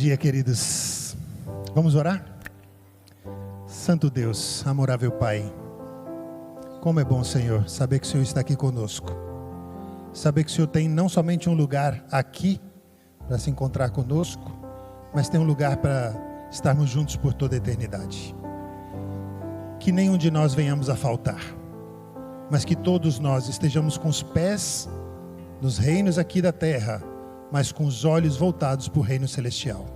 dia, queridos. Vamos orar? Santo Deus, amorável Pai, como é bom, Senhor, saber que o Senhor está aqui conosco. Saber que o Senhor tem não somente um lugar aqui para se encontrar conosco, mas tem um lugar para estarmos juntos por toda a eternidade. Que nenhum de nós venhamos a faltar, mas que todos nós estejamos com os pés nos reinos aqui da terra, mas com os olhos voltados para o reino celestial.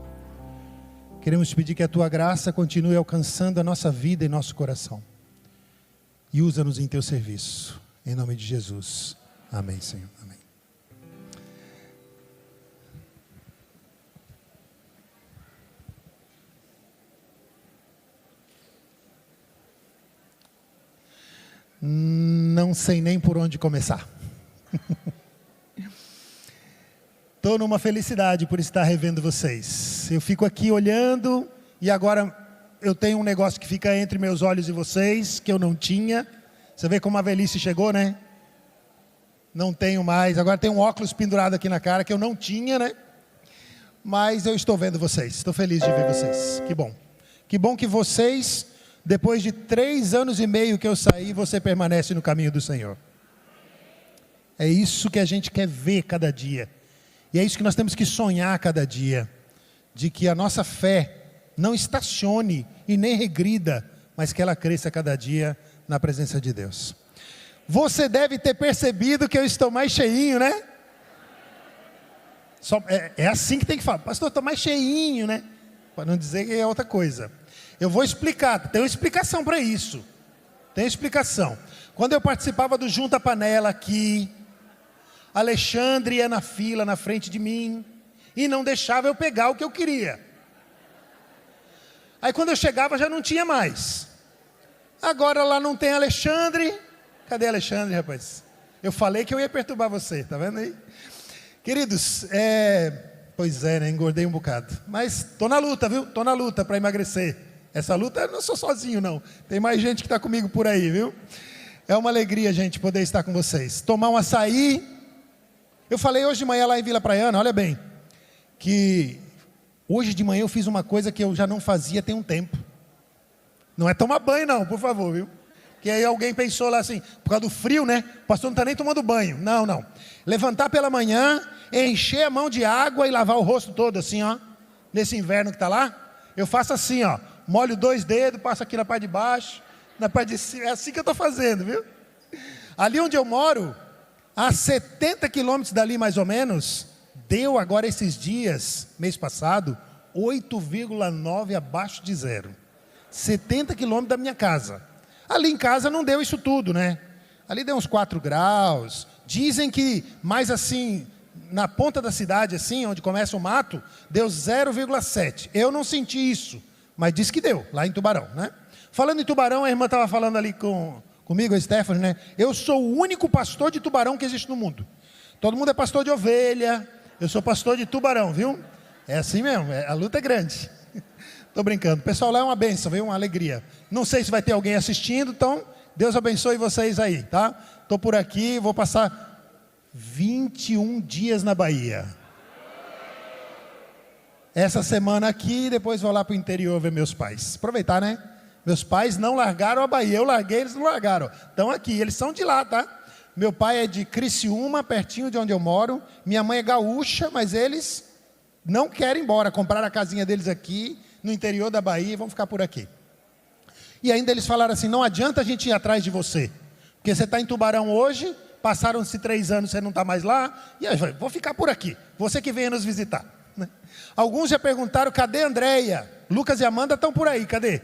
Queremos te pedir que a tua graça continue alcançando a nossa vida e nosso coração. E usa-nos em teu serviço. Em nome de Jesus. Amém, Senhor. Amém. Não sei nem por onde começar. Estou numa felicidade por estar revendo vocês. Eu fico aqui olhando e agora eu tenho um negócio que fica entre meus olhos e vocês, que eu não tinha. Você vê como a velhice chegou, né? Não tenho mais. Agora tem um óculos pendurado aqui na cara que eu não tinha, né? Mas eu estou vendo vocês. Estou feliz de ver vocês. Que bom. Que bom que vocês, depois de 3 anos e meio que eu saí, você permanece no caminho do Senhor. É isso que a gente quer ver cada dia. E é isso que nós temos que sonhar cada dia, de que a nossa fé não estacione e nem regrida, mas que ela cresça cada dia na presença de Deus. Você deve ter percebido que eu estou mais cheinho, né? É assim que tem que falar, pastor, estou mais cheinho, né? Para não dizer que é outra coisa. Eu vou explicar, tem uma explicação para isso. Tem explicação. Quando eu participava do Junta Panela aqui, Alexandre ia na fila na frente de mim e não deixava eu pegar o que eu queria. Aí quando eu chegava já não tinha mais. Agora lá não tem Alexandre. Cadê Alexandre, rapaz? Eu falei que eu ia perturbar você, tá vendo aí? Queridos, pois é, né? Engordei um bocado. Mas tô na luta, viu? Tô na luta para emagrecer. Essa luta eu não sou sozinho, não. Tem mais gente que está comigo por aí, viu? É uma alegria, gente, poder estar com vocês. Tomar um açaí. Eu falei hoje de manhã lá em Vila Praiana, olha bem, que hoje de manhã eu fiz uma coisa que eu já não fazia tem um tempo. Não é tomar banho não, por favor, viu? Porque aí alguém pensou lá assim, por causa do frio, né? O pastor não está nem tomando banho. Não, não. Levantar pela manhã, encher a mão de água e lavar o rosto todo assim, ó. Nesse inverno que está lá, eu faço assim, ó. Molho 2 dedos, passo aqui na parte de baixo, na parte de cima. É assim que eu estou fazendo, viu? Ali onde eu moro, a 70 quilômetros dali mais ou menos, deu agora esses dias, mês passado, 8,9 abaixo de zero. 70 quilômetros da minha casa. Ali em casa não deu isso tudo, né? Ali deu uns 4 graus. Dizem que mais assim, na ponta da cidade, assim, onde começa o mato, deu 0,7. Eu não senti isso, mas diz que deu, lá em Tubarão, né? Falando em Tubarão, a irmã estava falando ali comigo, a Stephanie, né? Eu sou o único pastor de tubarão que existe no mundo. Todo mundo é pastor de ovelha. Eu sou pastor de tubarão, viu? É assim mesmo, a luta é grande. Estou brincando. O pessoal lá é uma bênção, viu? Uma alegria. Não sei se vai ter alguém assistindo, então Deus abençoe vocês aí, tá? Estou por aqui, vou passar 21 dias na Bahia. Essa semana aqui, depois vou lá para o interior ver meus pais. Aproveitar, né? Meus pais não largaram a Bahia, eu larguei, eles não largaram. Estão aqui, eles são de lá, tá? Meu pai é de Criciúma, pertinho de onde eu moro. Minha mãe é gaúcha, mas eles não querem ir embora. Compraram a casinha deles aqui, no interior da Bahia, e vão ficar por aqui. E ainda eles falaram assim, não adianta a gente ir atrás de você. Porque você está em Tubarão hoje, passaram-se 3 anos, você não está mais lá. E aí, vou ficar por aqui, você que venha nos visitar. Alguns já perguntaram, cadê a Andréia? Lucas e Amanda estão por aí, cadê?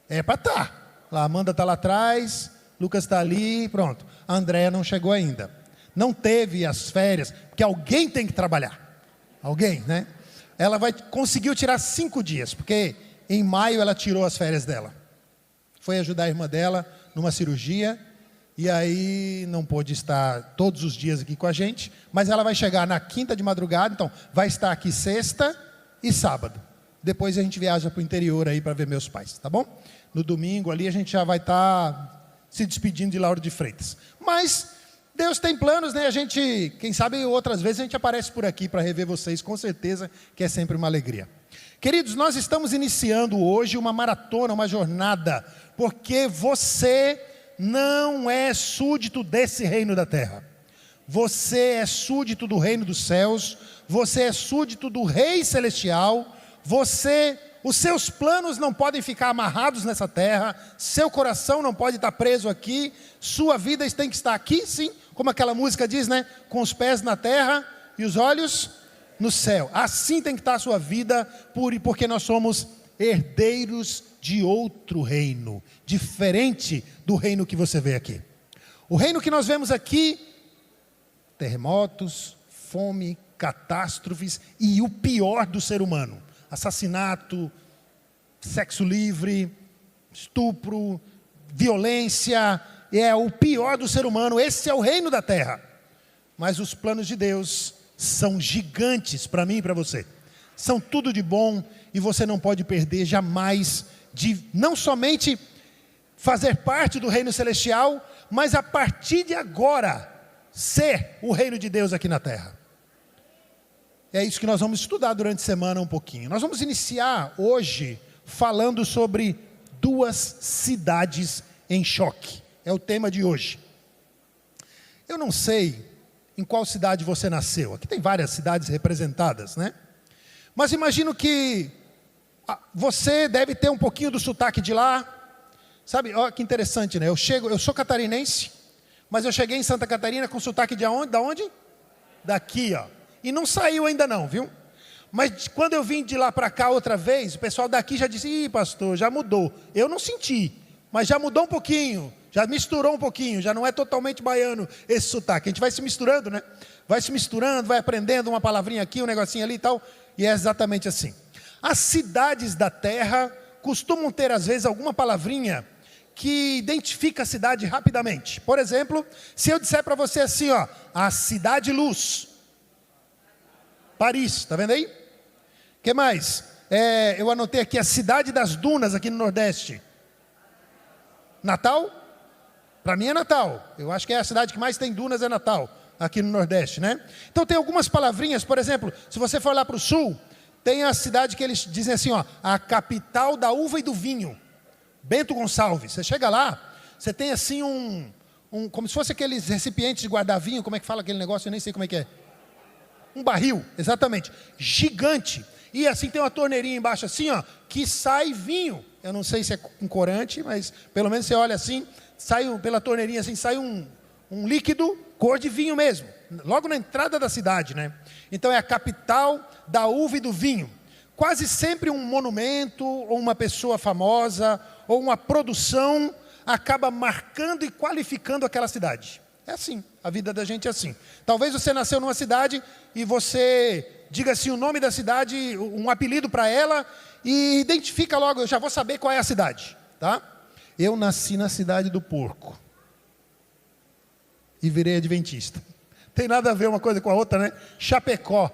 É para estar. A Amanda está lá atrás, Lucas está ali, pronto. A Andréia não chegou ainda. Não teve as férias, porque alguém tem que trabalhar. Alguém, né? Ela conseguiu tirar 5 dias, porque em maio ela tirou as férias dela. Foi ajudar a irmã dela numa cirurgia, e aí não pôde estar todos os dias aqui com a gente, mas ela vai chegar na quinta de madrugada, então vai estar aqui sexta e sábado. Depois a gente viaja para o interior aí para ver meus pais, tá bom? No domingo ali a gente já vai estar se despedindo de Lauro de Freitas. Mas Deus tem planos, né? A gente, quem sabe outras vezes a gente aparece por aqui para rever vocês, com certeza, que é sempre uma alegria. Queridos, nós estamos iniciando hoje uma maratona, uma jornada, porque você não é súdito desse reino da terra. Você é súdito do reino dos céus, você é súdito do Rei Celestial, os seus planos não podem ficar amarrados nessa terra, seu coração não pode estar preso aqui, sua vida tem que estar aqui, sim, como aquela música diz, né? Com os pés na terra e os olhos no céu. Assim tem que estar a sua vida, porque nós somos herdeiros de outro reino, diferente do reino que você vê aqui. O reino que nós vemos aqui, terremotos, fome, catástrofes e o pior do ser humano: assassinato, sexo livre, estupro, violência, é o pior do ser humano. Esse é o reino da terra. Mas os planos de Deus são gigantes para mim e para você. São tudo de bom e você não pode perder jamais de não somente fazer parte do reino celestial, mas a partir de agora ser o reino de Deus aqui na terra. É isso que nós vamos estudar durante a semana um pouquinho. Nós vamos iniciar hoje falando sobre 2 cidades em choque. É o tema de hoje. Eu não sei em qual cidade você nasceu. Aqui tem várias cidades representadas, né? Mas imagino que você deve ter um pouquinho do sotaque de lá. Sabe, olha que interessante, né? Eu sou catarinense, mas eu cheguei em Santa Catarina com sotaque de onde? Da onde? Daqui, ó. E não saiu ainda não, viu? Mas quando eu vim de lá para cá outra vez, o pessoal daqui já disse: ih, pastor, já mudou. Eu não senti, mas já mudou um pouquinho, já misturou um pouquinho, já não é totalmente baiano esse sotaque. A gente vai se misturando, né? Vai se misturando, vai aprendendo uma palavrinha aqui, um negocinho ali e tal, e é exatamente assim. As cidades da terra costumam ter às vezes alguma palavrinha que identifica a cidade rapidamente. Por exemplo, se eu disser para você assim, ó, a cidade luz, Paris, está vendo aí? O que mais? Eu anotei aqui a cidade das dunas aqui no Nordeste. Natal? Para mim é Natal. Eu acho que é a cidade que mais tem dunas, é Natal, aqui no Nordeste, né? Então tem algumas palavrinhas, por exemplo, se você for lá para o sul, tem a cidade que eles dizem assim, ó, a capital da uva e do vinho, Bento Gonçalves. Você chega lá, você tem assim como se fosse aqueles recipientes de guardar vinho, como é que fala aquele negócio, eu nem sei como é que é. Um barril, exatamente, gigante. E assim tem uma torneirinha embaixo assim, ó, que sai vinho. Eu não sei se é com corante, mas pelo menos você olha assim, pela torneirinha assim, sai um líquido cor de vinho mesmo. Logo na entrada da cidade, né? Então é a capital da uva e do vinho. Quase sempre um monumento, ou uma pessoa famosa, ou uma produção, acaba marcando e qualificando aquela cidade. É assim, a vida da gente é assim. Talvez você nasceu numa cidade e você diga assim o nome da cidade, um apelido para ela e identifica logo, eu já vou saber qual é a cidade, tá? Eu nasci na cidade do porco e virei adventista. Tem nada a ver uma coisa com a outra, né? Chapecó,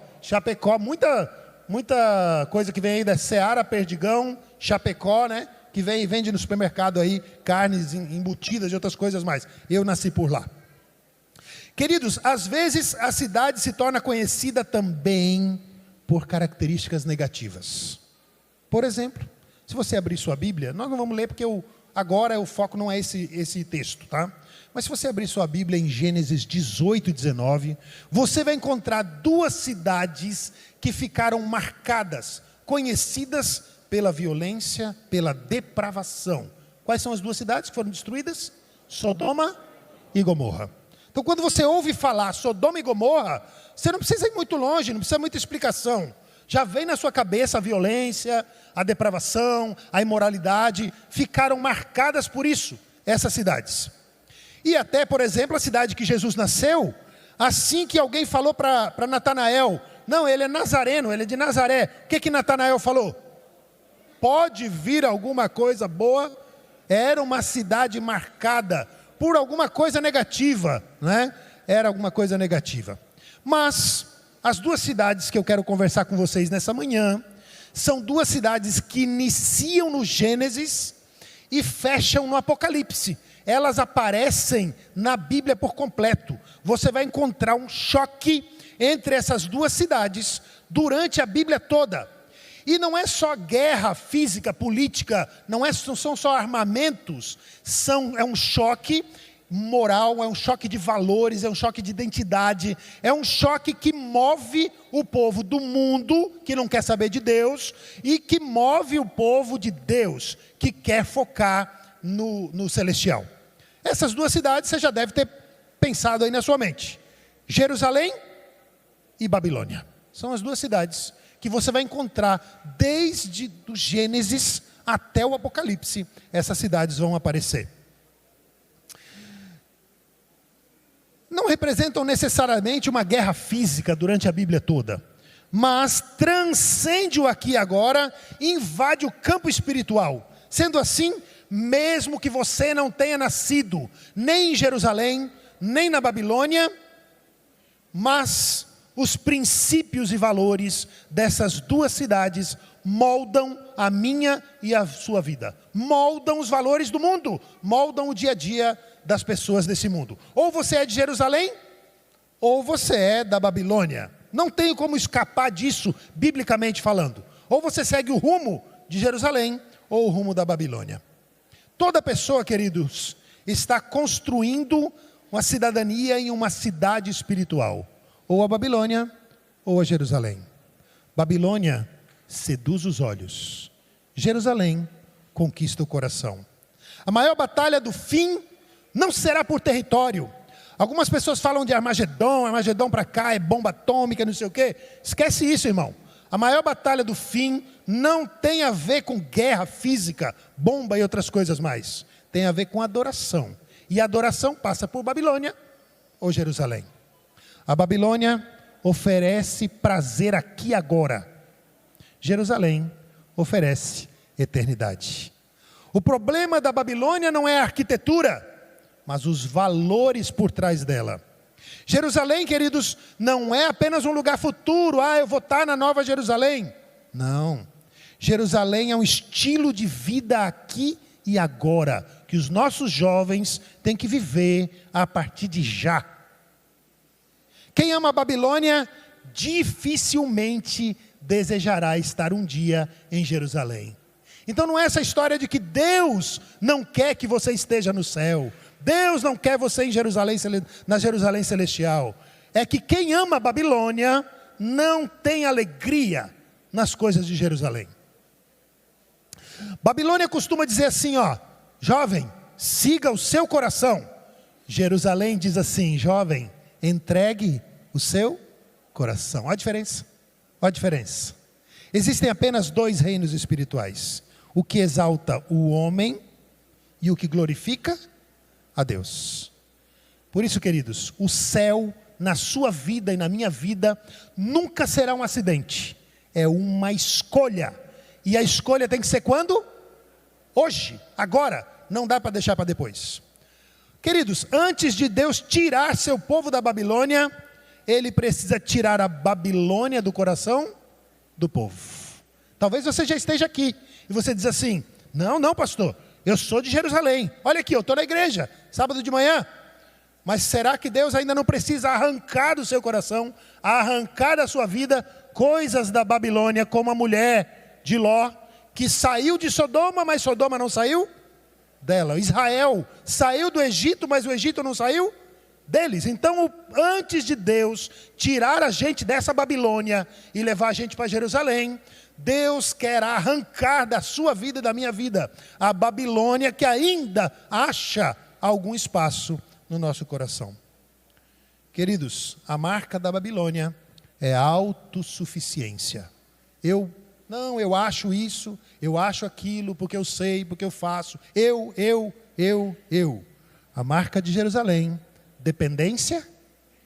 muita coisa que vem aí da Seara, Perdigão, Chapecó, né? Que vem e vende no supermercado aí carnes embutidas e outras coisas mais. Eu nasci por lá. Queridos, às vezes a cidade se torna conhecida também por características negativas. Por exemplo, se você abrir sua Bíblia, nós não vamos ler porque agora o foco não é esse texto, tá? Mas se você abrir sua Bíblia em Gênesis 18 e 19, você vai encontrar 2 cidades que ficaram marcadas, conhecidas pela violência, pela depravação. Quais são as 2 cidades que foram destruídas? Sodoma e Gomorra. Então, quando você ouve falar Sodoma e Gomorra, você não precisa ir muito longe, não precisa muita explicação. Já vem na sua cabeça a violência, a depravação, a imoralidade, ficaram marcadas por isso, essas cidades. E até, por exemplo, a cidade que Jesus nasceu, assim que alguém falou para Natanael, não, ele é nazareno, ele é de Nazaré. O que Natanael falou? Pode vir alguma coisa boa? Era uma cidade marcada por alguma coisa negativa, né? Era alguma coisa negativa. Mas as 2 cidades que eu quero conversar com vocês nessa manhã são 2 cidades que iniciam no Gênesis e fecham no Apocalipse. elas aparecem na Bíblia por completo. Você vai encontrar um choque entre essas duas cidades durante a Bíblia toda. E não é só guerra física, política, não são só armamentos, é um choque moral, é um choque de valores, é um choque de identidade, é um choque que move o povo do mundo, que não quer saber de Deus, e que move o povo de Deus, que quer focar no celestial. Essas duas cidades você já deve ter pensado aí na sua mente: Jerusalém e Babilônia. São as duas cidades que você vai encontrar desde o Gênesis até o Apocalipse. Essas cidades vão aparecer. Não representam necessariamente uma guerra física durante a Bíblia toda, mas transcende o aqui e agora, invade o campo espiritual. Sendo assim, mesmo que você não tenha nascido nem em Jerusalém, nem na Babilônia, mas os princípios e valores dessas duas cidades moldam a minha e a sua vida. Moldam os valores do mundo, moldam o dia a dia das pessoas desse mundo. Ou você é de Jerusalém, ou você é da Babilônia. Não tem como escapar disso, biblicamente falando. Ou você segue o rumo de Jerusalém, ou o rumo da Babilônia. Toda pessoa, queridos, está construindo uma cidadania em uma cidade espiritual. Ou a Babilônia, ou a Jerusalém. Babilônia seduz os olhos. Jerusalém conquista o coração. A maior batalha do fim não será por território. Algumas pessoas falam de Armagedon para cá, é bomba atômica, não sei o quê. Esquece isso, irmão. A maior batalha do fim não tem a ver com guerra física, bomba e outras coisas mais. Tem a ver com adoração. E a adoração passa por Babilônia ou Jerusalém. A Babilônia oferece prazer aqui e agora. Jerusalém oferece eternidade. O problema da Babilônia não é a arquitetura, mas os valores por trás dela. Jerusalém, queridos, não é apenas um lugar futuro. Eu vou estar na Nova Jerusalém. Não. Jerusalém é um estilo de vida aqui e agora, que os nossos jovens têm que viver a partir de já. Quem ama a Babilônia dificilmente desejará estar um dia em Jerusalém. Então não é essa história de que Deus não quer que você esteja no céu. Deus não quer você em Jerusalém, na Jerusalém celestial. É que quem ama a Babilônia não tem alegria nas coisas de Jerusalém. Babilônia costuma dizer assim, jovem, siga o seu coração. Jerusalém diz assim, jovem, entregue o seu coração. Olha a diferença. Olha a diferença. Existem apenas dois reinos espirituais: o que exalta o homem e o que glorifica a Deus. Por isso, queridos, o céu na sua vida e na minha vida nunca será um acidente. É uma escolha. E a escolha tem que ser quando? Hoje, agora. Não dá para deixar para depois. Queridos, antes de Deus tirar seu povo da Babilônia, Ele precisa tirar a Babilônia do coração do povo. Talvez você já esteja aqui e você diz assim, não pastor, eu sou de Jerusalém, olha aqui, eu estou na igreja, sábado de manhã. Mas será que Deus ainda não precisa arrancar do seu coração, arrancar da sua vida coisas da Babilônia, como a mulher de Ló, que saiu de Sodoma, mas Sodoma não saiu dela. Israel saiu do Egito, mas o Egito não saiu deles. Então, antes de Deus tirar a gente dessa Babilônia e levar a gente para Jerusalém, Deus quer arrancar da sua vida e da minha vida a Babilônia que ainda acha algum espaço no nosso coração. Queridos, a marca da Babilônia é a autossuficiência. Eu acho isso, eu acho aquilo, porque eu sei, porque eu faço. Eu. A marca de Jerusalém, dependência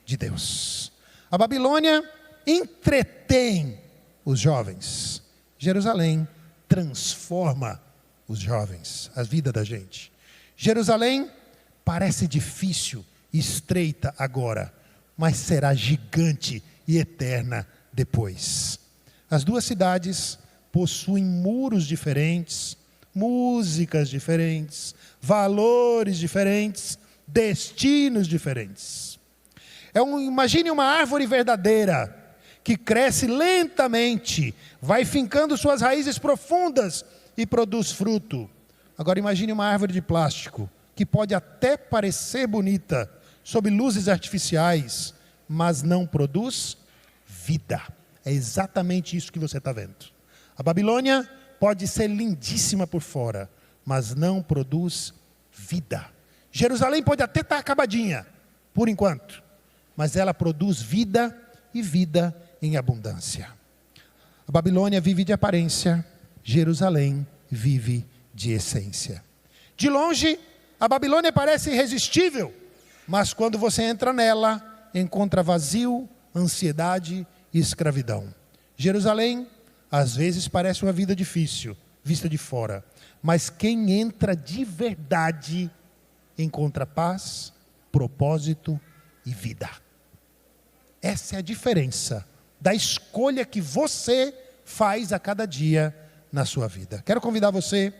de Deus. A Babilônia entretém os jovens. Jerusalém transforma os jovens, a vida da gente. Jerusalém parece difícil e estreita agora, mas será gigante e eterna depois. As duas cidades possuem muros diferentes, músicas diferentes, valores diferentes, destinos diferentes. Imagine uma árvore verdadeira, que cresce lentamente, vai fincando suas raízes profundas e produz fruto. Agora imagine uma árvore de plástico, que pode até parecer bonita, sob luzes artificiais, mas não produz vida. É exatamente isso que você está vendo. A Babilônia pode ser lindíssima por fora, mas não produz vida. Jerusalém pode até estar acabadinha, por enquanto, mas ela produz vida e vida em abundância. A Babilônia vive de aparência, Jerusalém vive de essência. De longe, a Babilônia parece irresistível, mas quando você entra nela, encontra vazio, ansiedade e escravidão. Jerusalém, às vezes parece uma vida difícil, vista de fora, mas quem entra de verdade, encontra paz, propósito e vida. Essa é a diferença da escolha que você faz a cada dia na sua vida. Quero convidar você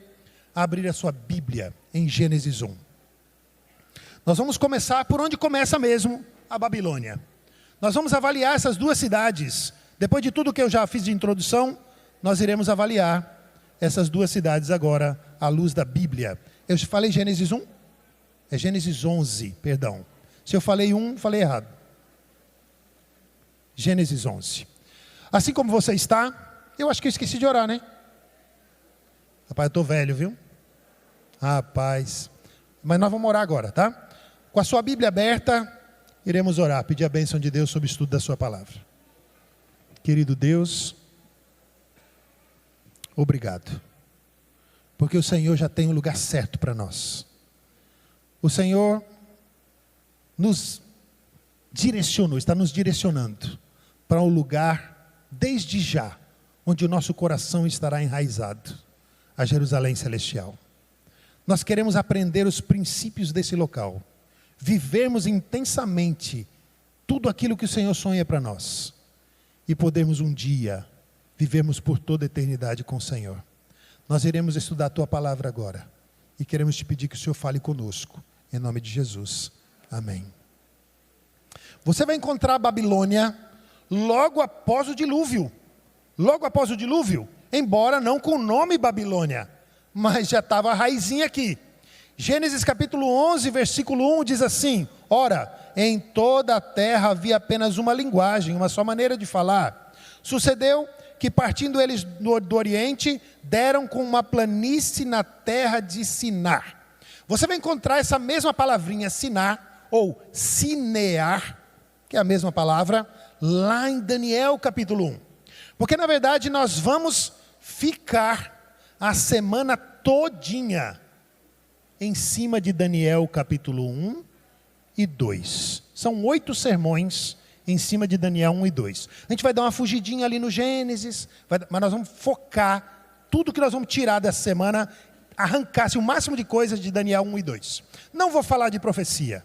a abrir a sua Bíblia em Gênesis 1. Nós vamos começar por onde começa mesmo a Babilônia. Nós vamos avaliar essas duas cidades. Depois de tudo que eu já fiz de introdução, nós iremos avaliar essas duas cidades agora à luz da Bíblia. Eu falei Gênesis 1? É Gênesis 11, perdão. Se eu falei 1, falei errado. Gênesis 11. Assim como você está, eu acho que eu esqueci de orar, né? Rapaz, eu estou velho, viu? Rapaz. Mas nós vamos orar agora, tá? Com a sua Bíblia aberta, iremos orar, pedir a bênção de Deus sobre o estudo da sua palavra. Querido Deus, obrigado. Porque o Senhor já tem o lugar certo para nós. O Senhor nos direcionou, está nos direcionando para um lugar, desde já, onde o nosso coração estará enraizado, a Jerusalém Celestial. Nós queremos aprender os princípios desse local, vivermos intensamente tudo aquilo que o Senhor sonha para nós, e podermos um dia vivermos por toda a eternidade com o Senhor. Nós iremos estudar a Tua Palavra agora, e queremos te pedir que o Senhor fale conosco, em nome de Jesus. Amém. Você vai encontrar a Babilônia logo após o dilúvio. Logo após o dilúvio, embora não com o nome Babilônia, mas já estava a raizinha aqui. Gênesis capítulo 11, versículo 1 diz assim: ora, em toda a terra havia apenas uma linguagem, uma só maneira de falar. Sucedeu que partindo eles do Oriente, deram com uma planície na terra de Sinar. Você vai encontrar essa mesma palavrinha Sinar, ou Sinear, que é a mesma palavra, lá em Daniel capítulo 1. Porque na verdade nós vamos ficar a semana todinha em cima de Daniel capítulo 1 e 2. São 8 sermões em cima de Daniel 1 e 2. A gente vai dar uma fugidinha ali no Gênesis, mas nós vamos focar tudo que nós vamos tirar dessa semana, arrancar o máximo de coisas de Daniel 1 e 2. Não vou falar de profecia.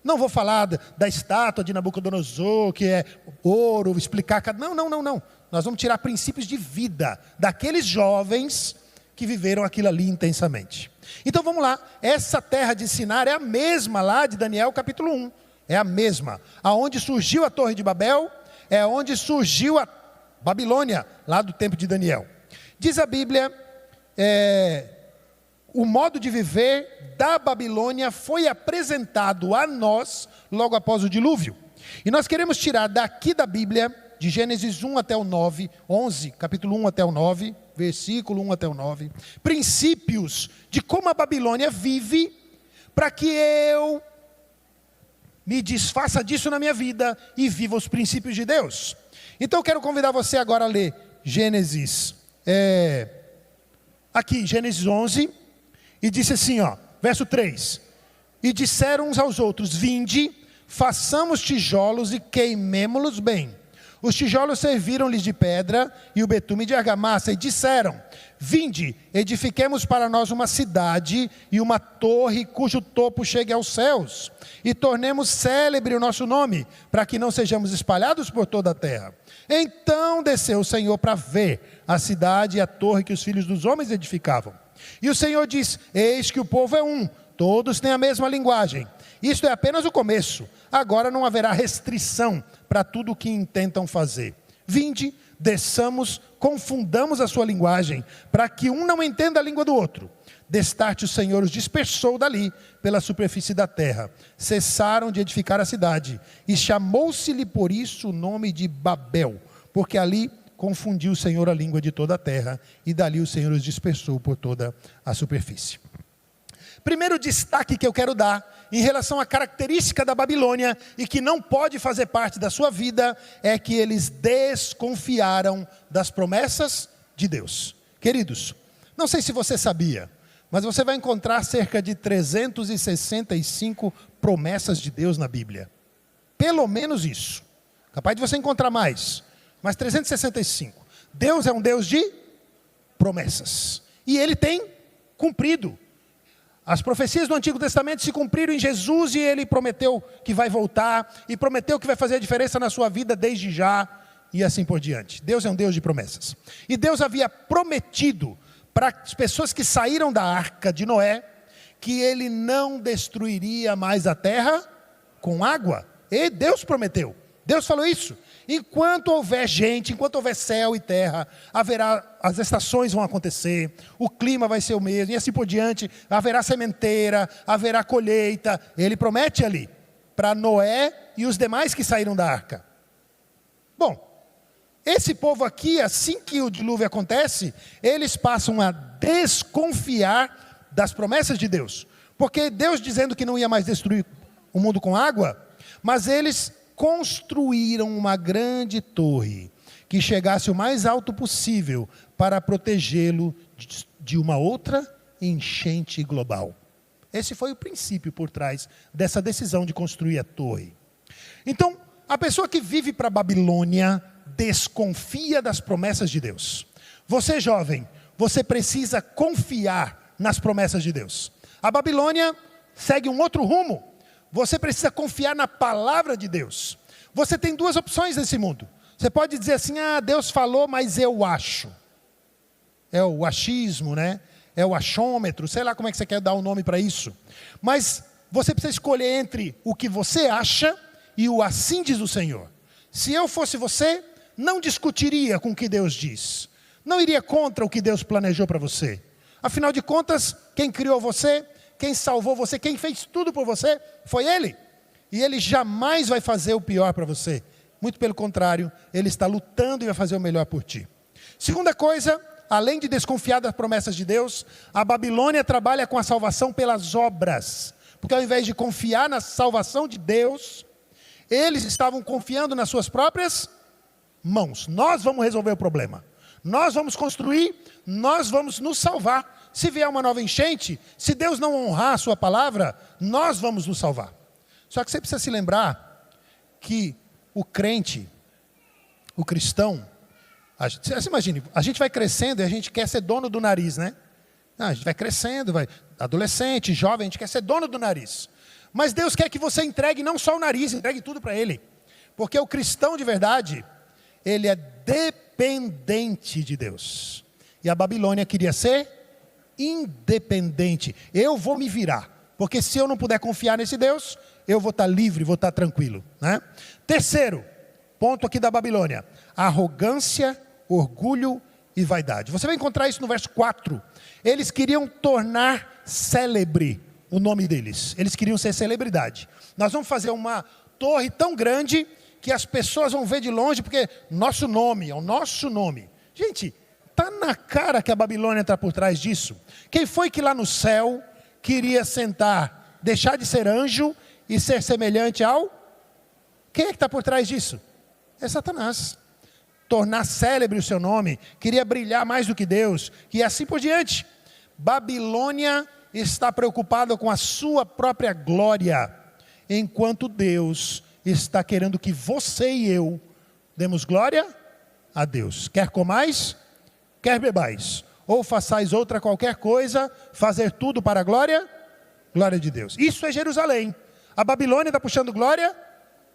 Não vou falar da estátua de Nabucodonosor, que é ouro, explicar... Não. Nós vamos tirar princípios de vida daqueles jovens que viveram aquilo ali intensamente. Então vamos lá. Essa terra de Sinar é a mesma lá de Daniel capítulo 1. É a mesma. Aonde surgiu a Torre de Babel, é onde surgiu a Babilônia, lá do tempo de Daniel. Diz a Bíblia... O modo de viver da Babilônia foi apresentado a nós logo após o dilúvio. E nós queremos tirar daqui da Bíblia, de Gênesis 1 até o 9, 11, capítulo 1 até o 9, versículo 1 até o 9, princípios de como a Babilônia vive, para que eu me desfaça disso na minha vida e viva os princípios de Deus. Então eu quero convidar você agora a ler Gênesis, aqui, Gênesis 11, e disse assim, verso 3, e disseram uns aos outros, vinde, façamos tijolos e queimemo-los bem. Os tijolos serviram-lhes de pedra e o betume de argamassa, e disseram: vinde, edifiquemos para nós uma cidade e uma torre cujo topo chegue aos céus, e tornemos célebre o nosso nome, para que não sejamos espalhados por toda a terra. Então desceu o Senhor para ver a cidade e a torre que os filhos dos homens edificavam. E o Senhor diz: eis que o povo é um, todos têm a mesma linguagem. Isto é apenas o começo. Agora não haverá restrição para tudo o que intentam fazer. Vinde, desçamos, confundamos a sua linguagem, para que um não entenda a língua do outro. Destarte o Senhor os dispersou dali, pela superfície da terra. Cessaram de edificar a cidade, e chamou-se-lhe por isso o nome de Babel, porque ali confundiu o Senhor a língua de toda a terra, e dali o Senhor os dispersou por toda a superfície. Primeiro destaque que eu quero dar em relação à característica da Babilônia e que não pode fazer parte da sua vida é que eles desconfiaram das promessas de Deus. Queridos, não sei se você sabia, mas você vai encontrar cerca de 365 promessas de Deus na Bíblia. Pelo menos isso. Capaz de você encontrar mais, mas 365. Deus é um Deus de promessas. E Ele tem cumprido. As profecias do Antigo Testamento se cumpriram em Jesus, e Ele prometeu que vai voltar, e prometeu que vai fazer a diferença na sua vida desde já, e assim por diante. Deus é um Deus de promessas. E Deus havia prometido para as pessoas que saíram da arca de Noé, que Ele não destruiria mais a terra com água. E Deus prometeu. Deus falou isso. Enquanto houver gente, enquanto houver céu e terra, as estações vão acontecer, o clima vai ser o mesmo, e assim por diante, haverá sementeira, haverá colheita. Ele promete ali, para Noé e os demais que saíram da arca. Bom, esse povo aqui, assim que o dilúvio acontece, eles passam a desconfiar das promessas de Deus. Porque Deus dizendo que não ia mais destruir o mundo com água, mas eles construíram uma grande torre que chegasse o mais alto possível para protegê-lo de uma outra enchente global. Esse foi o princípio por trás dessa decisão de construir a torre. Então, a pessoa que vive para a Babilônia desconfia das promessas de Deus. Você, jovem, você precisa confiar nas promessas de Deus. A Babilônia segue um outro rumo. Você precisa confiar na palavra de Deus. Você tem duas opções nesse mundo. Você pode dizer assim: Deus falou, mas eu acho. É o achismo, né? É o achômetro, sei lá como é que você quer dar o nome para isso. Mas você precisa escolher entre o que você acha e o assim diz o Senhor. Se eu fosse você, não discutiria com o que Deus diz. Não iria contra o que Deus planejou para você. Afinal de contas, quem criou você, quem salvou você, quem fez tudo por você, foi Ele. E Ele jamais vai fazer o pior para você. Muito pelo contrário, Ele está lutando e vai fazer o melhor por ti. Segunda coisa, além de desconfiar das promessas de Deus, a Babilônia trabalha com a salvação pelas obras. Porque ao invés de confiar na salvação de Deus, eles estavam confiando nas suas próprias mãos. Nós vamos resolver o problema. Nós vamos construir, nós vamos nos salvar. Se vier uma nova enchente, se Deus não honrar a sua palavra, nós vamos nos salvar. Só que você precisa se lembrar que o crente, o cristão, você imagine, a gente vai crescendo e a gente quer ser dono do nariz, né? A gente vai crescendo, adolescente, jovem, a gente quer ser dono do nariz. Mas Deus quer que você entregue não só o nariz, entregue tudo para Ele. Porque o cristão de verdade, ele é dependente de Deus. E a Babilônia queria ser independente. Eu vou me virar, porque se eu não puder confiar nesse Deus, eu vou estar livre, vou estar tranquilo, né? Terceiro ponto aqui da Babilônia: arrogância, orgulho e vaidade. Você vai encontrar isso no verso 4. Eles queriam tornar célebre o nome deles. Eles queriam ser celebridade. Nós vamos fazer uma torre tão grande que as pessoas vão ver de longe, porque nosso nome, é o nosso nome. Gente, está na cara que a Babilônia está por trás disso. Quem foi que lá no céu queria sentar, deixar de ser anjo e ser semelhante ao? Quem é que está por trás disso? É Satanás. Tornar célebre o seu nome, queria brilhar mais do que Deus, e assim por diante. Babilônia está preocupada com a sua própria glória, enquanto Deus está querendo que você e eu demos glória a Deus. Quer comais, quer bebais, ou façais outra qualquer coisa, fazer tudo para a glória de Deus. Isso é Jerusalém. A Babilônia está puxando glória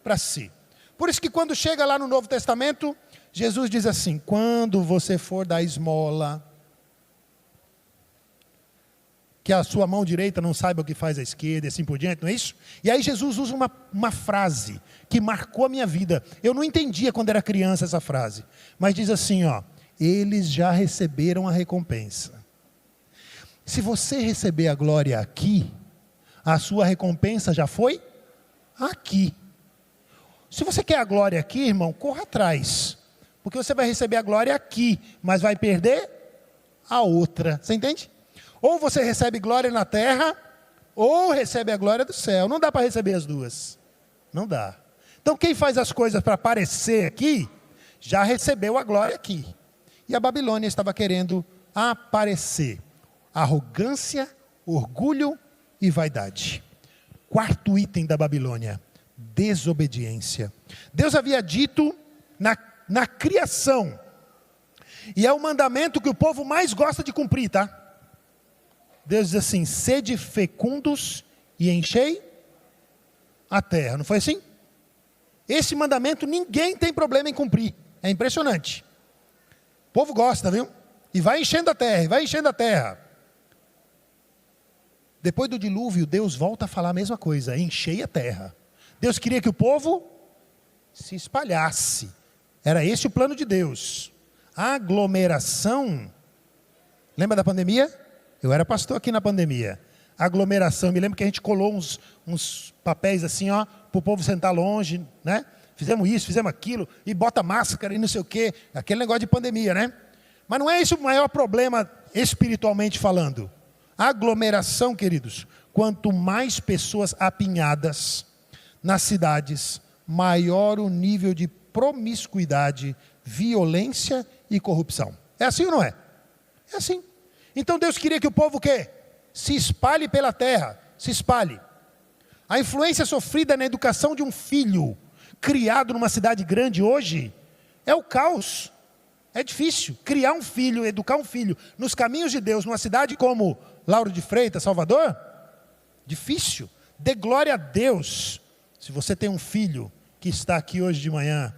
para si. Por isso que quando chega lá no Novo Testamento, Jesus diz assim: quando você for dar esmola, que a sua mão direita não saiba o que faz a esquerda, e assim por diante, não é isso? E aí Jesus usa uma frase que marcou a minha vida. Eu não entendia quando era criança essa frase, mas diz assim, ó: eles já receberam a recompensa. Se você receber a glória aqui, a sua recompensa já foi aqui. Se você quer a glória aqui, irmão, corra atrás, porque você vai receber a glória aqui, mas vai perder a outra. Você entende? Ou você recebe glória na terra, ou recebe a glória do céu. Não dá para receber as duas. Não dá. Então quem faz as coisas para aparecer aqui, já recebeu a glória aqui. E a Babilônia estava querendo aparecer. Arrogância, orgulho e vaidade. Quarto item da Babilônia: desobediência. Deus havia dito na criação, e é o mandamento que o povo mais gosta de cumprir, tá? Deus diz assim: sede fecundos e enchei a terra. Não foi assim? Esse mandamento ninguém tem problema em cumprir. É impressionante. O povo gosta, viu? E vai enchendo a terra, e vai enchendo a terra. Depois do dilúvio, Deus volta a falar a mesma coisa: enchei a terra. Deus queria que o povo se espalhasse. Era esse o plano de Deus. A aglomeração. Lembra da pandemia? Eu era pastor aqui na pandemia. Aglomeração, me lembro que a gente colou uns papéis assim, ó, para o povo sentar longe, né? Fizemos isso, fizemos aquilo, e bota máscara e não sei o quê. Aquele negócio de pandemia, né? Mas não é esse o maior problema espiritualmente falando. Aglomeração, queridos, quanto mais pessoas apinhadas nas cidades, maior o nível de promiscuidade, violência e corrupção. É assim ou não é? É assim. Então Deus queria que o povo o quê? Se espalhe pela terra, se espalhe. A influência sofrida na educação de um filho criado numa cidade grande hoje é o caos. É difícil criar um filho, educar um filho nos caminhos de Deus numa cidade como Lauro de Freitas, Salvador. Difícil. Dê glória a Deus se você tem um filho que está aqui hoje de manhã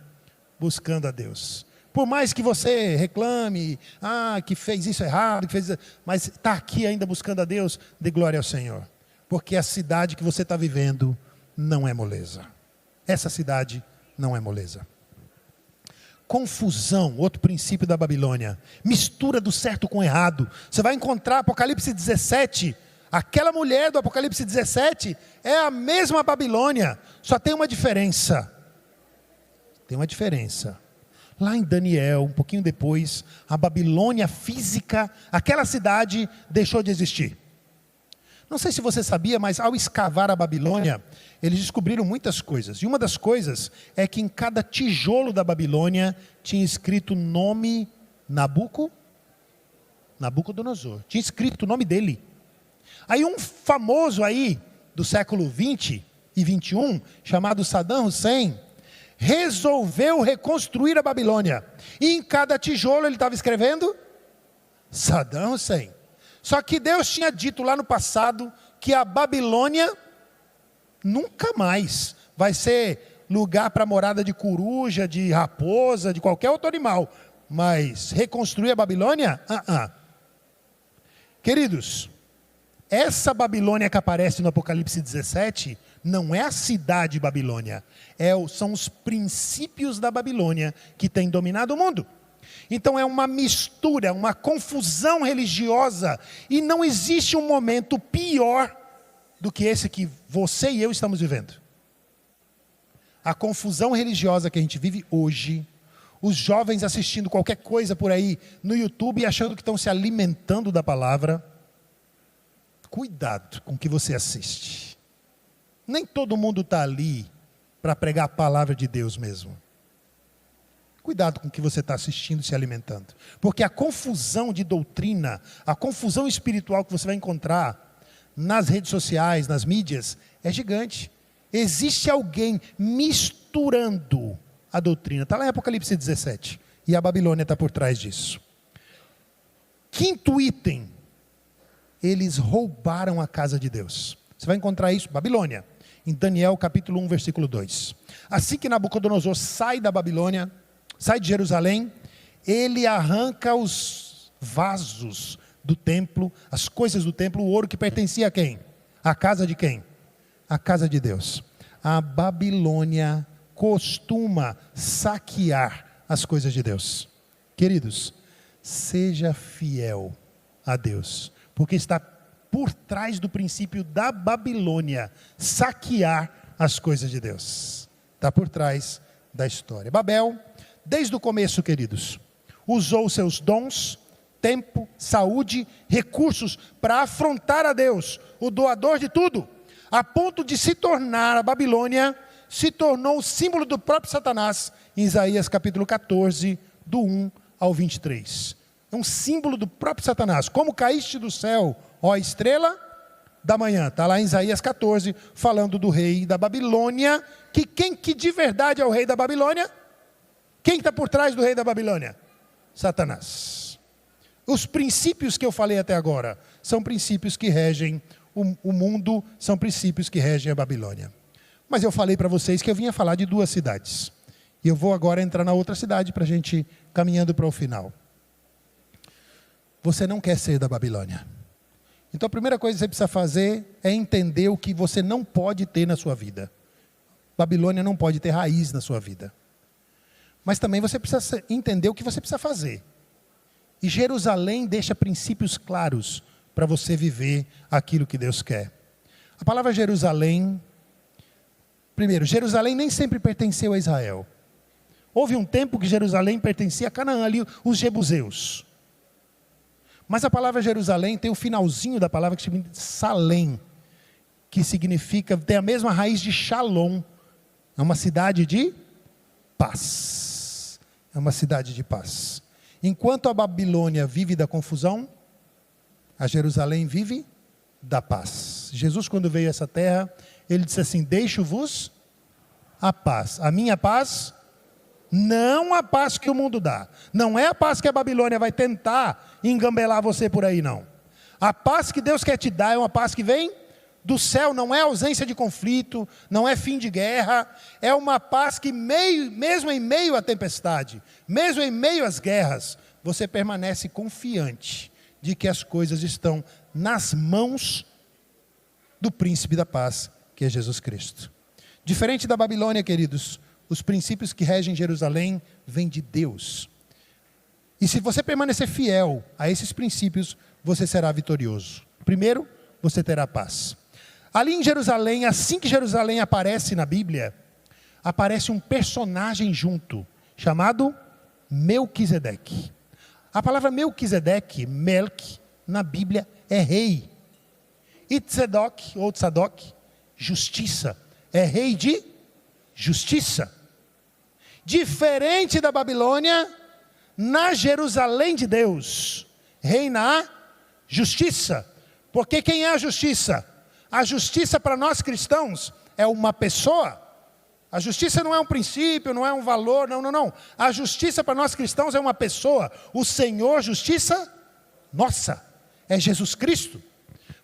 buscando a Deus. Por mais que você reclame, que fez isso errado, mas está aqui ainda buscando a Deus, dê glória ao Senhor. Porque a cidade que você está vivendo não é moleza. Essa cidade não é moleza. Confusão, outro princípio da Babilônia. Mistura do certo com o errado. Você vai encontrar Apocalipse 17. Aquela mulher do Apocalipse 17 é a mesma Babilônia. Só tem uma diferença. Tem uma diferença. Lá em Daniel, um pouquinho depois, a Babilônia física, aquela cidade, deixou de existir. Não sei se você sabia, mas ao escavar a Babilônia, eles descobriram muitas coisas. E uma das coisas é que em cada tijolo da Babilônia tinha escrito o nome Nabucodonosor. Tinha escrito o nome dele. Aí um famoso aí, do século 20 e 21, chamado Saddam Hussein, resolveu reconstruir a Babilônia. E em cada tijolo ele estava escrevendo Saddam Hussein. Só que Deus tinha dito lá no passado que a Babilônia nunca mais vai ser lugar para morada de coruja, de raposa, de qualquer outro animal. Mas reconstruir a Babilônia? Queridos, essa Babilônia que aparece no Apocalipse 17 não é a cidade Babilônia, são os princípios da Babilônia que têm dominado o mundo. Então é uma mistura, uma confusão religiosa, e não existe um momento pior do que esse que você e eu estamos vivendo. A confusão religiosa que a gente vive hoje, os jovens assistindo qualquer coisa por aí no YouTube e achando que estão se alimentando da palavra. Cuidado com o que você assiste. Nem todo mundo está ali para pregar a palavra de Deus mesmo. Cuidado com o que você está assistindo e se alimentando. Porque a confusão de doutrina, a confusão espiritual que você vai encontrar nas redes sociais, nas mídias, é gigante. Existe alguém misturando a doutrina. Está lá em Apocalipse 17. E a Babilônia está por trás disso. Quinto item. Eles roubaram a casa de Deus. Você vai encontrar isso, Babilônia, em Daniel capítulo 1, versículo 2. Assim que Nabucodonosor sai da Babilônia, sai de Jerusalém, ele arranca os vasos do templo, as coisas do templo, o ouro que pertencia a quem? A casa de quem? A casa de Deus. A Babilônia costuma saquear as coisas de Deus. Queridos, seja fiel a Deus, porque está por trás do princípio da Babilônia saquear as coisas de Deus. Está por trás da história. Babel, desde o começo, queridos, usou seus dons, tempo, saúde, recursos para afrontar a Deus, o doador de tudo, a ponto de se tornar, a Babilônia se tornou o símbolo do próprio Satanás, em Isaías capítulo 14, do 1 ao 23. É um símbolo do próprio Satanás. Como caíste do céu, ó estrela da manhã. Está lá em Isaías 14, falando do rei da Babilônia. Quem que de verdade é o rei da Babilônia? Quem está por trás do rei da Babilônia? Satanás. Os princípios que eu falei até agora são princípios que regem o mundo, são princípios que regem a Babilônia. Mas eu falei para vocês que eu vinha falar de duas cidades. E eu vou agora entrar na outra cidade para a gente ir caminhando para o final. Você não quer ser da Babilônia. Então a primeira coisa que você precisa fazer é entender o que você não pode ter na sua vida. Babilônia não pode ter raiz na sua vida. Mas também você precisa entender o que você precisa fazer. E Jerusalém deixa princípios claros para você viver aquilo que Deus quer. A palavra Jerusalém, primeiro, Jerusalém nem sempre pertenceu a Israel. Houve um tempo que Jerusalém pertencia a Canaã, ali os jebuseus. Mas a palavra Jerusalém tem o finalzinho da palavra que se chama Salém, que significa, tem a mesma raiz de Shalom. É uma cidade de paz. É uma cidade de paz. Enquanto a Babilônia vive da confusão, a Jerusalém vive da paz. Jesus, quando veio a essa terra, ele disse assim: deixo-vos a paz. A minha paz, não a paz que o mundo dá. Não é a paz que a Babilônia vai tentar engambelar você por aí, não. A paz que Deus quer te dar é uma paz que vem do céu, não é ausência de conflito, não é fim de guerra, é uma paz que mesmo em meio à tempestade, mesmo em meio às guerras, você permanece confiante de que as coisas estão nas mãos do príncipe da paz, que é Jesus Cristo. Diferente da Babilônia, queridos, os princípios que regem Jerusalém vêm de Deus. E se você permanecer fiel a esses princípios, você será vitorioso. Primeiro, você terá paz. Ali em Jerusalém, assim que Jerusalém aparece na Bíblia, aparece um personagem junto, chamado Melquisedeque. A palavra Melquisedeque, Melk, na Bíblia é rei. E Tzedok, ou Tzadok, justiça. É rei de justiça. Diferente da Babilônia, na Jerusalém de Deus, reina a justiça. Porque quem é a justiça? A justiça para nós cristãos é uma pessoa. A justiça não é um princípio, não é um valor, não. A justiça para nós cristãos é uma pessoa. O Senhor, justiça nossa, é Jesus Cristo.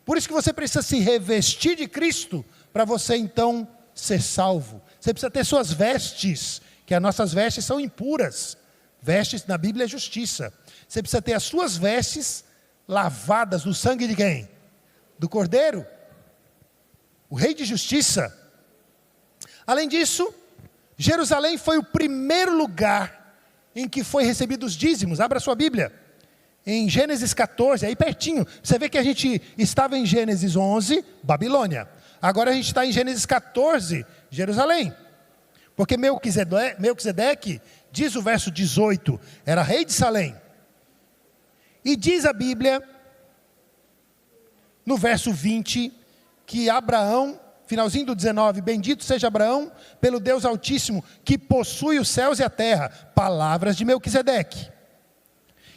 Por isso que você precisa se revestir de Cristo, para você então ser salvo. Você precisa ter suas vestes, que as nossas vestes são impuras. Vestes na Bíblia é justiça. Você precisa ter as suas vestes lavadas no sangue de quem? Do Cordeiro. O Rei de Justiça. Além disso, Jerusalém foi o primeiro lugar em que foi recebido os dízimos. Abra sua Bíblia. Em Gênesis 14, aí pertinho. Você vê que a gente estava em Gênesis 11, Babilônia. Agora a gente está em Gênesis 14, Jerusalém. Porque Melquisedeque, diz o verso 18, era rei de Salém. E diz a Bíblia, no verso 20, que Abraão, finalzinho do 19, bendito seja Abraão pelo Deus Altíssimo, que possui os céus e a terra. Palavras de Melquisedeque.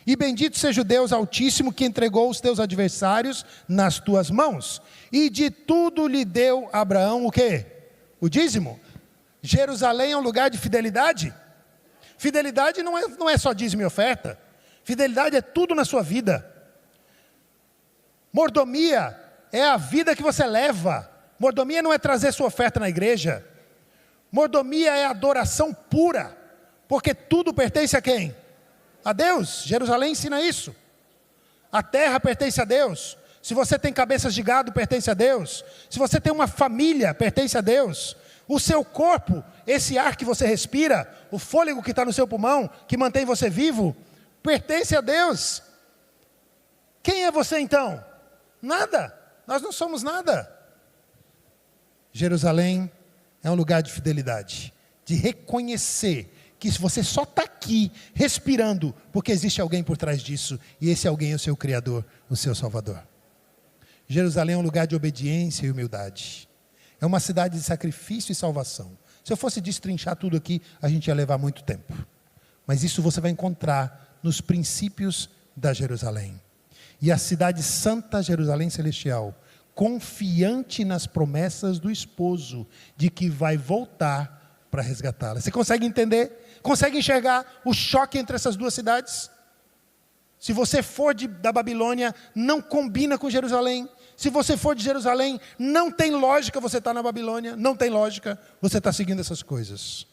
E bendito seja o Deus Altíssimo, que entregou os teus adversários nas tuas mãos. E de tudo lhe deu Abraão o quê? O dízimo. Jerusalém é um lugar de fidelidade? Fidelidade não é só dízimo e oferta. Fidelidade é tudo na sua vida. Mordomia é a vida que você leva. Mordomia não é trazer sua oferta na igreja. Mordomia é adoração pura. Porque tudo pertence a quem? A Deus. Jerusalém ensina isso. A terra pertence a Deus. Se você tem cabeças de gado, pertence a Deus. Se você tem uma família, pertence a Deus. O seu corpo, esse ar que você respira, o fôlego que está no seu pulmão, que mantém você vivo, pertence a Deus. Quem é você então? Nada. Nós não somos nada. Jerusalém é um lugar de fidelidade, de reconhecer que você só está aqui, respirando, porque existe alguém por trás disso, e esse alguém é o seu Criador, o seu Salvador. Jerusalém é um lugar de obediência e humildade. É uma cidade de sacrifício e salvação. Se eu fosse destrinchar tudo aqui, a gente ia levar muito tempo. Mas isso você vai encontrar nos princípios da Jerusalém. E a cidade santa, Jerusalém celestial, confiante nas promessas do esposo, de que vai voltar para resgatá-la. Você consegue entender? Consegue enxergar o choque entre essas duas cidades? Se você for da Babilônia, não combina com Jerusalém. Se você for de Jerusalém, não tem lógica você estar na Babilônia. Não tem lógica você estar seguindo essas coisas.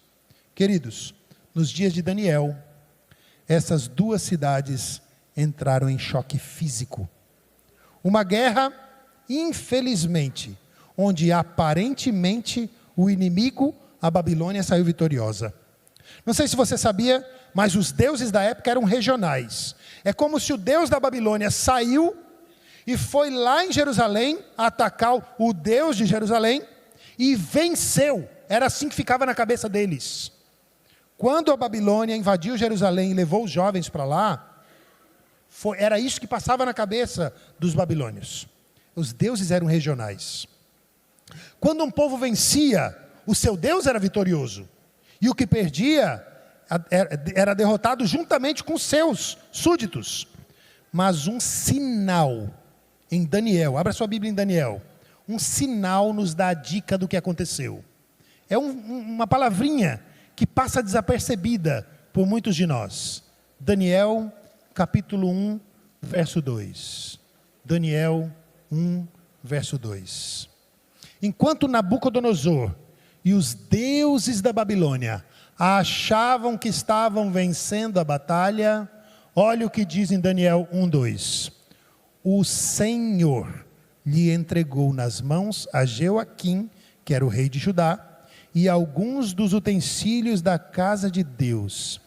Queridos, nos dias de Daniel, essas duas cidades entraram em choque físico. Uma guerra, infelizmente, onde aparentemente o inimigo, a Babilônia, saiu vitoriosa. Não sei se você sabia, mas os deuses da época eram regionais. É como se o deus da Babilônia saiu e foi lá em Jerusalém atacar o Deus de Jerusalém e venceu. Era assim que ficava na cabeça deles. Quando a Babilônia invadiu Jerusalém e levou os jovens para lá, era isso que passava na cabeça dos babilônios. Os deuses eram regionais. Quando um povo vencia, o seu Deus era vitorioso. E o que perdia era derrotado juntamente com seus súditos. Mas um sinal em Daniel, abra sua Bíblia em Daniel, um sinal nos dá a dica do que aconteceu. É uma palavrinha que passa desapercebida por muitos de nós. Daniel, capítulo 1, verso 2. Daniel 1, verso 2. Enquanto Nabucodonosor e os deuses da Babilônia achavam que estavam vencendo a batalha, olha o que diz em Daniel 1:2. O Senhor lhe entregou nas mãos a Jeoaquim, que era o rei de Judá, e alguns dos utensílios da casa de Deus.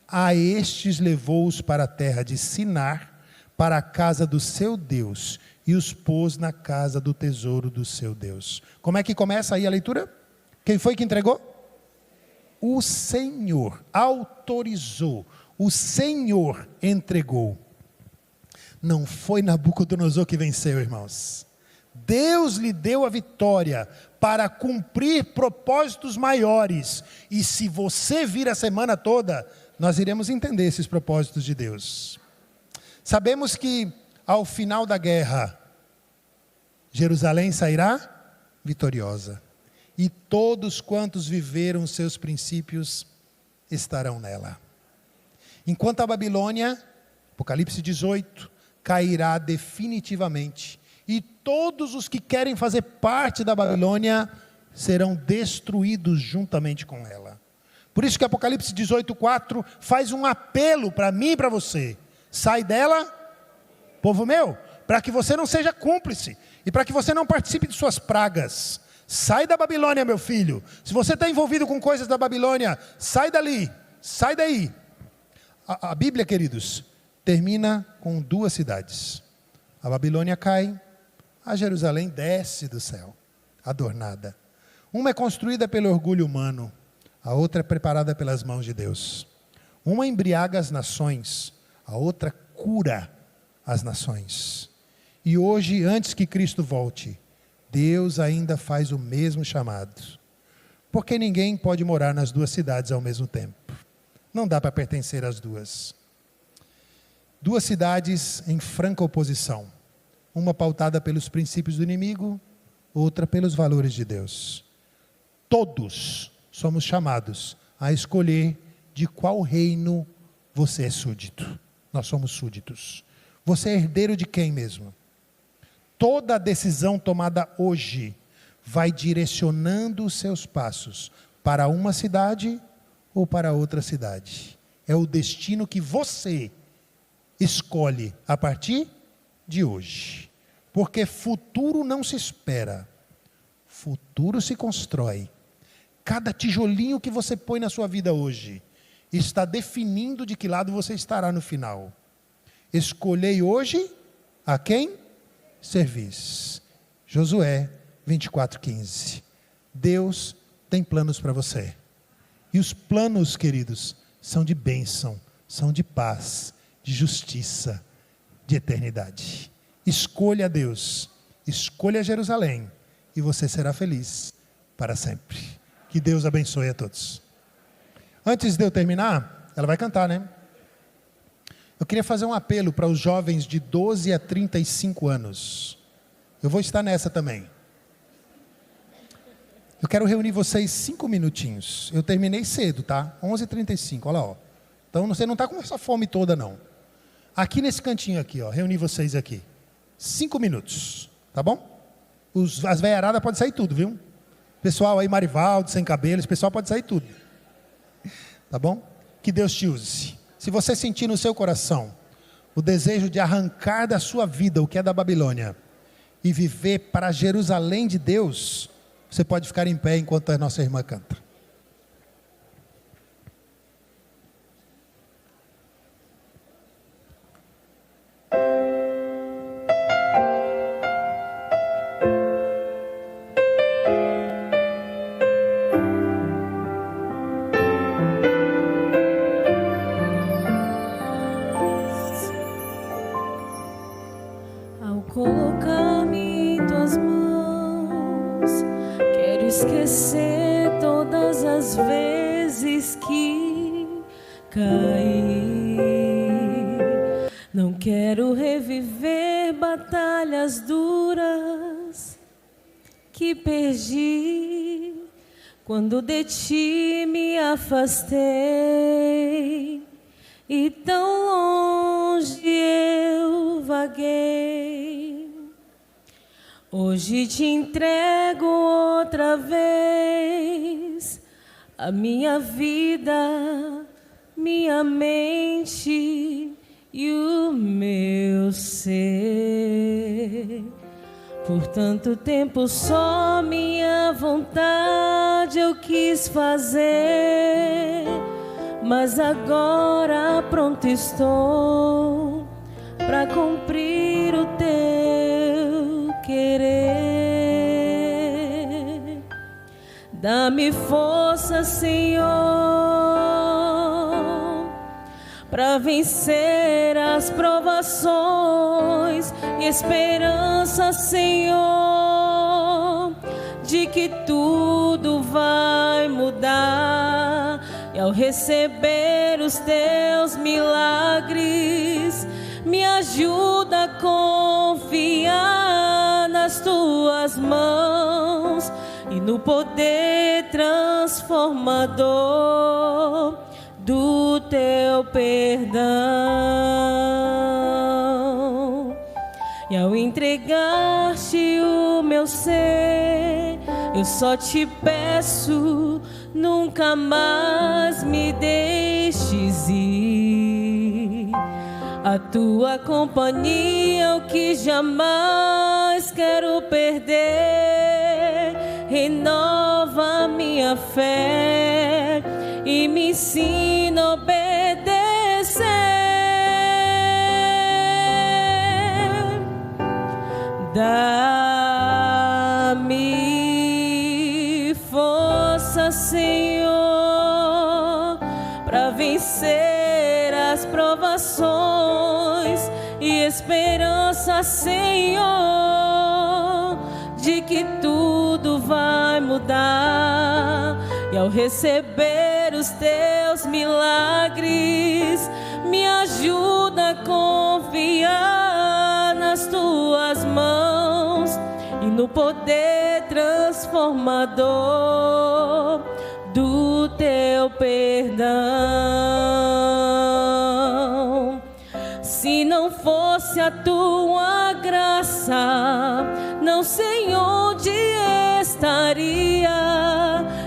A estes levou-os para a terra de Sinar, para a casa do seu Deus, e os pôs na casa do tesouro do seu Deus. Como é que começa aí a leitura? Quem foi que entregou? O Senhor autorizou, o Senhor entregou. Não foi Nabucodonosor que venceu, irmãos. Deus lhe deu a vitória para cumprir propósitos maiores. E se você vir a semana toda, nós iremos entender esses propósitos de Deus. Sabemos que ao final da guerra, Jerusalém sairá vitoriosa. E todos quantos viveram os seus princípios estarão nela. Enquanto a Babilônia, Apocalipse 18, cairá definitivamente. E todos os que querem fazer parte da Babilônia serão destruídos juntamente com ela. Por isso que Apocalipse 18:4 faz um apelo para mim e para você. Sai dela, povo meu, para que você não seja cúmplice e para que você não participe de suas pragas. Sai da Babilônia, meu filho. Se você está envolvido com coisas da Babilônia, sai dali, sai daí. A Bíblia, queridos, termina com duas cidades. A Babilônia cai, a Jerusalém desce do céu, adornada. Uma é construída pelo orgulho humano, a outra é preparada pelas mãos de Deus. Uma embriaga as nações, a outra cura as nações. E hoje, antes que Cristo volte, Deus ainda faz o mesmo chamado. Porque ninguém pode morar nas duas cidades ao mesmo tempo. Não dá para pertencer às duas. Duas cidades em franca oposição. Uma pautada pelos princípios do inimigo, outra pelos valores de Deus. Todos somos chamados a escolher de qual reino você é súdito. Nós somos súditos. Você é herdeiro de quem mesmo? Toda decisão tomada hoje vai direcionando os seus passos para uma cidade ou para outra cidade. É o destino que você escolhe a partir de hoje. Porque futuro não se espera, futuro se constrói. Cada tijolinho que você põe na sua vida hoje está definindo de que lado você estará no final. Escolhei hoje a quem servis. Josué 24:15. Deus tem planos para você. E os planos, queridos, são de bênção, são de paz, de justiça, de eternidade. Escolha Deus, escolha Jerusalém, e você será feliz para sempre. Que Deus abençoe a todos. Antes de eu terminar, ela vai cantar, né? Eu queria fazer um apelo para os jovens de 12 a 35 anos. Eu vou estar nessa também. Eu quero reunir vocês 5 minutinhos. Eu terminei cedo, tá? 11h35, olha lá, ó. Então você não está com essa fome toda, não. Aqui nesse cantinho aqui, ó, reuni vocês aqui. 5 minutos, tá bom? As veiaradas podem sair tudo, viu? Pessoal aí, Marivaldo, sem cabelo, esse pessoal pode sair tudo. Tá bom? Que Deus te use. Se você sentir no seu coração o desejo de arrancar da sua vida o que é da Babilônia e viver para Jerusalém de Deus, você pode ficar em pé enquanto a nossa irmã canta. Colocar-me em tuas mãos, quero esquecer todas as vezes que caí. Não quero reviver batalhas duras que perdi quando de ti me afastei e tão longe eu vaguei. Hoje te entrego outra vez a minha vida, minha mente e o meu ser. Por tanto tempo só minha vontade eu quis fazer, mas agora pronto estou para cumprir o teu querer. Dá-me força, Senhor, para vencer as provações, e esperança, Senhor, de que tudo vai mudar. E ao receber os teus milagres, me ajuda a confiar nas tuas mãos e no poder transformador do teu perdão. E ao entregar-te o meu ser, eu só te peço, nunca mais me deixes ir. A tua companhia é o que jamais quero perder. Renova minha fé e me ensina a obedecer. Dá-me força, Senhor, para vencer as provações, e esperança, Senhor, de que tudo vai mudar. E ao receber os teus milagres, me ajuda a confiar nas tuas mãos e no poder transformador do teu perdão. Se não fosse a tua graça, não sei onde estaria.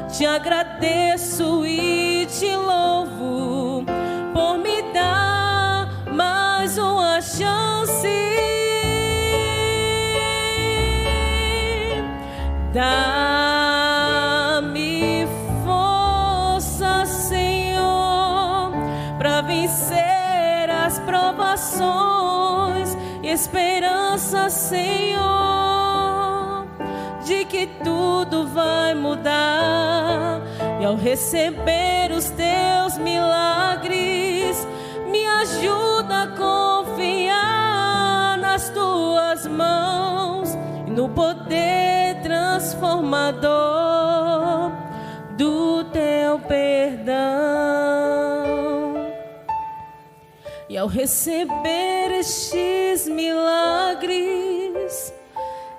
Te agradeço e te louvo por me dar mais uma chance. Dá-me força, Senhor, para vencer as provações, e esperança, Senhor, de que tudo vai mudar. E ao receber os teus milagres, me ajuda a confiar nas tuas mãos e no poder transformador do teu perdão. E ao receber estes milagres,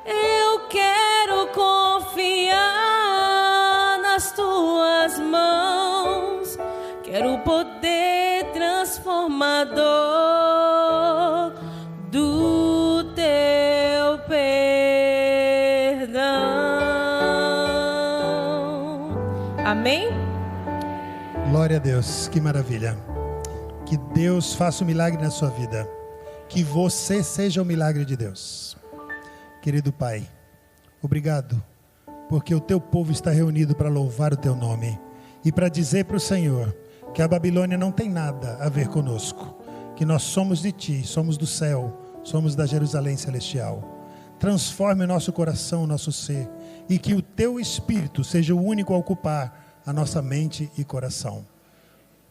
eu quero confiar nas tuas mãos. Quero o poder transformador do teu perdão. Amém? Glória a Deus, que maravilha. Que Deus faça um milagre na sua vida. Que você seja o milagre de Deus. Querido Pai, obrigado, porque o teu povo está reunido para louvar o teu nome e para dizer para o Senhor que a Babilônia não tem nada a ver conosco, que nós somos de ti, somos do céu, somos da Jerusalém celestial. Transforme o nosso coração, o nosso ser, e que o teu Espírito seja o único a ocupar a nossa mente e coração.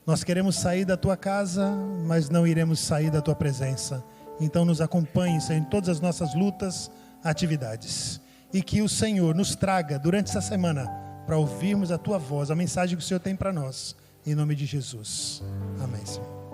Nós queremos sair da tua casa, mas não iremos sair da tua presença. Então nos acompanhe, Senhor, em todas as nossas lutas, atividades. E que o Senhor nos traga durante essa semana para ouvirmos a tua voz, a mensagem que o Senhor tem para nós. Em nome de Jesus. Amém, Senhor.